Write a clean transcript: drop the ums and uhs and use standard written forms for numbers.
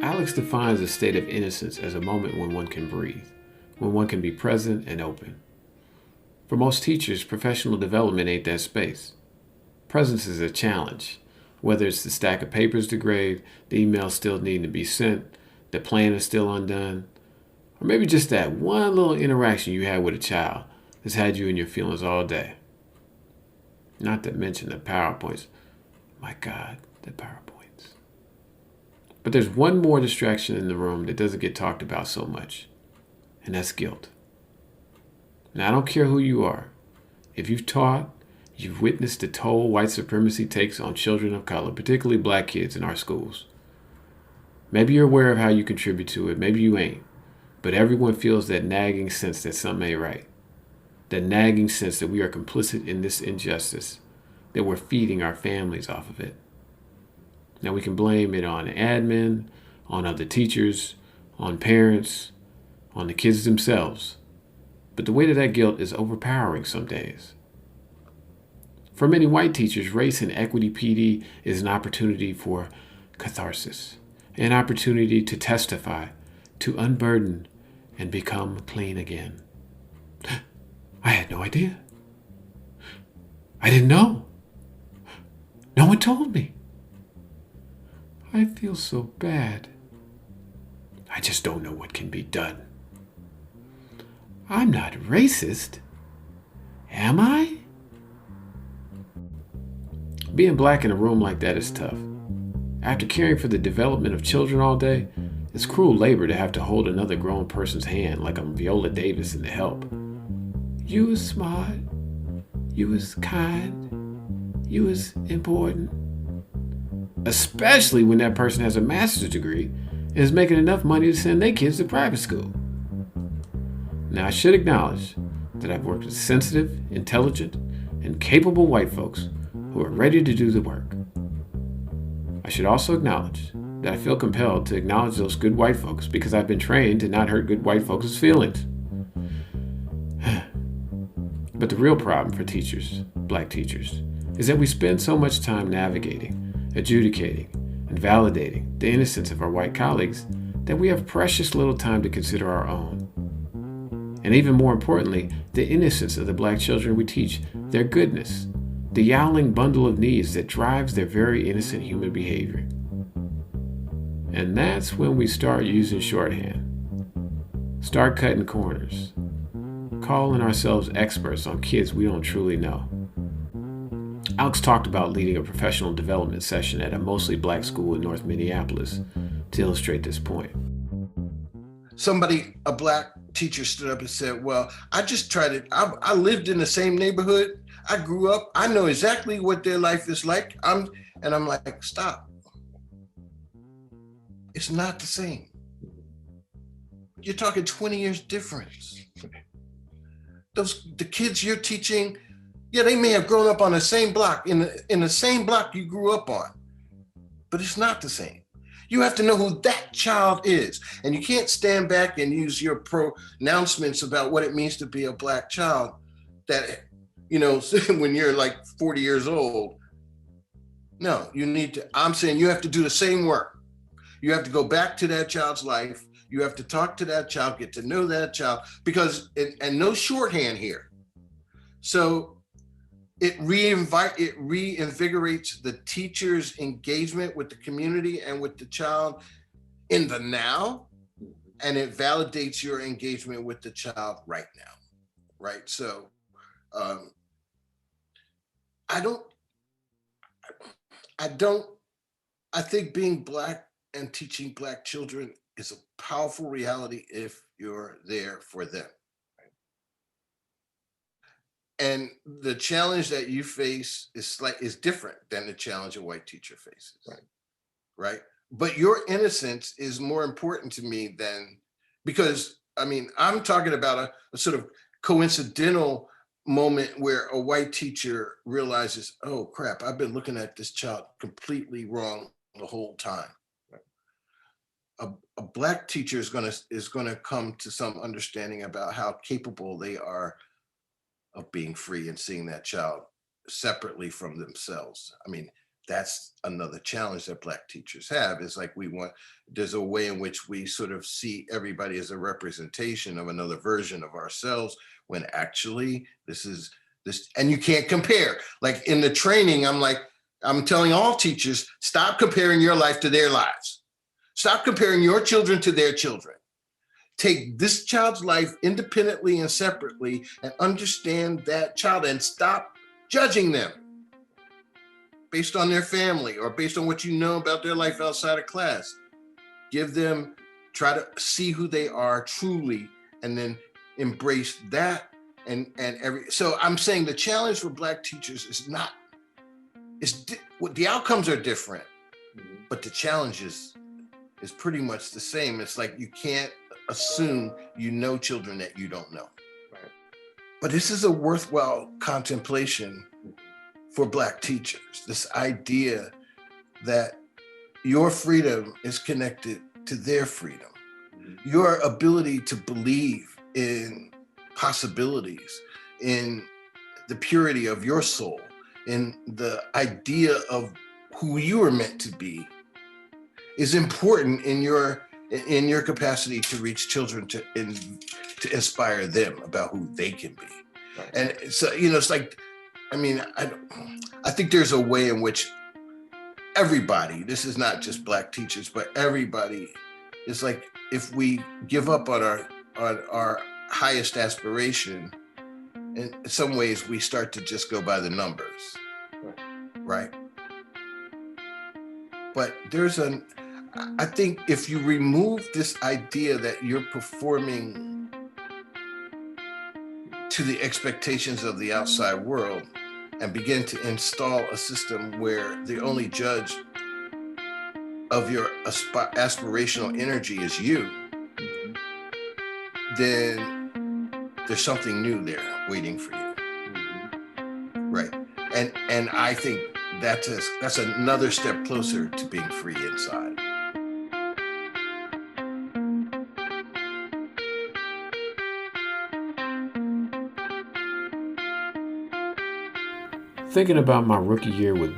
Alex defines a state of innocence as a moment when one can breathe, when one can be present and open. For most teachers, professional development ain't that space. Presence is a challenge. Whether it's the stack of papers to grade, the emails still needing to be sent, the plan is still undone, or maybe just that one little interaction you had with a child that's had you in your feelings all day. Not to mention the PowerPoints. My God, the PowerPoints. But there's one more distraction in the room that doesn't get talked about so much, and that's guilt. Now, I don't care who you are. If you've taught, you've witnessed the toll white supremacy takes on children of color, particularly black kids in our schools. Maybe you're aware of how you contribute to it, maybe you ain't. But everyone feels that nagging sense that something ain't right. That nagging sense that we are complicit in this injustice, that we're feeding our families off of it. Now we can blame it on admin, on other teachers, on parents, on the kids themselves. But the weight of that guilt is overpowering some days. For many white teachers, race and equity PD is an opportunity for catharsis, an opportunity to testify, to unburden, and become clean again. I had no idea. I didn't know. No one told me. I feel so bad. I just don't know what can be done. I'm not racist. Am I? Being black in a room like that is tough. After caring for the development of children all day, it's cruel labor to have to hold another grown person's hand like I'm Viola Davis in The Help. You was smart. You was kind. You was important. Especially when that person has a master's degree and is making enough money to send their kids to private school. Now, I should acknowledge that I've worked with sensitive, intelligent, and capable white folks who are ready to do the work. I should also acknowledge that I feel compelled to acknowledge those good white folks because I've been trained to not hurt good white folks' feelings. But the real problem for teachers, black teachers, is that we spend so much time navigating, adjudicating, and validating the innocence of our white colleagues that we have precious little time to consider our own. And even more importantly, the innocence of the black children we teach, their goodness, the yowling bundle of needs that drives their very innocent human behavior. And that's when we start using shorthand, start cutting corners, calling ourselves experts on kids we don't truly know. Alex talked about leading a professional development session at a mostly black school in North Minneapolis to illustrate this point. A black teacher stood up and said, well, I just tried it. I lived in the same neighborhood. I grew up. I know exactly what their life is like. I'm like, stop. It's not the same. You're talking 20 years difference. The kids you're teaching, yeah, they may have grown up on the same block, in the same block you grew up on, but it's not the same. You have to know who that child is. And you can't stand back and use your pronouncements about what it means to be a black child that, when you're like 40 years old. No, I'm saying you have to do the same work. You have to go back to that child's life. You have to talk to that child, get to know that child, because, and no shorthand here. So it reinvigorates the teacher's engagement with the community and with the child in the now, and it validates your engagement with the child right now, right? So I think being black and teaching black children is a powerful reality if you're there for them. And the challenge that you face is different than the challenge a white teacher faces. Right. But your innocence is more important to me because I'm talking about a sort of coincidental moment where a white teacher realizes, oh crap, I've been looking at this child completely wrong the whole time. A black teacher is gonna come to some understanding about how capable they are of being free and seeing that child separately from themselves. that's another challenge that Black teachers have. Is like there's a way in which we sort of see everybody as a representation of another version of ourselves, when actually this, and you can't compare. Like in the training, I'm telling all teachers, stop comparing your life to their lives. Stop comparing your children to their children. Take this child's life independently and separately and understand that child, and stop judging them based on their family or based on what you know about their life outside of class. Try to see who they are truly, and then embrace that. So I'm saying the challenge for Black teachers the outcomes are different, but the challenge is pretty much the same. It's like you can't assume you know children that you don't know. Right. But this is a worthwhile contemplation for Black teachers, this idea that your freedom is connected to their freedom. Your ability to believe in possibilities, in the purity of your soul, in the idea of who you are meant to be, is important in your capacity to reach children, to inspire them about who they can be. Right. And so, it's like, I think there's a way in which everybody, this is not just Black teachers, but everybody, is like, if we give up on our highest aspiration, in some ways we start to just go by the numbers, right? But I think if you remove this idea that you're performing to the expectations of the outside world, and begin to install a system where the only judge of your aspirational energy is you, then there's something new there waiting for you, right? And I think that's another step closer to being free inside. Thinking about my rookie year with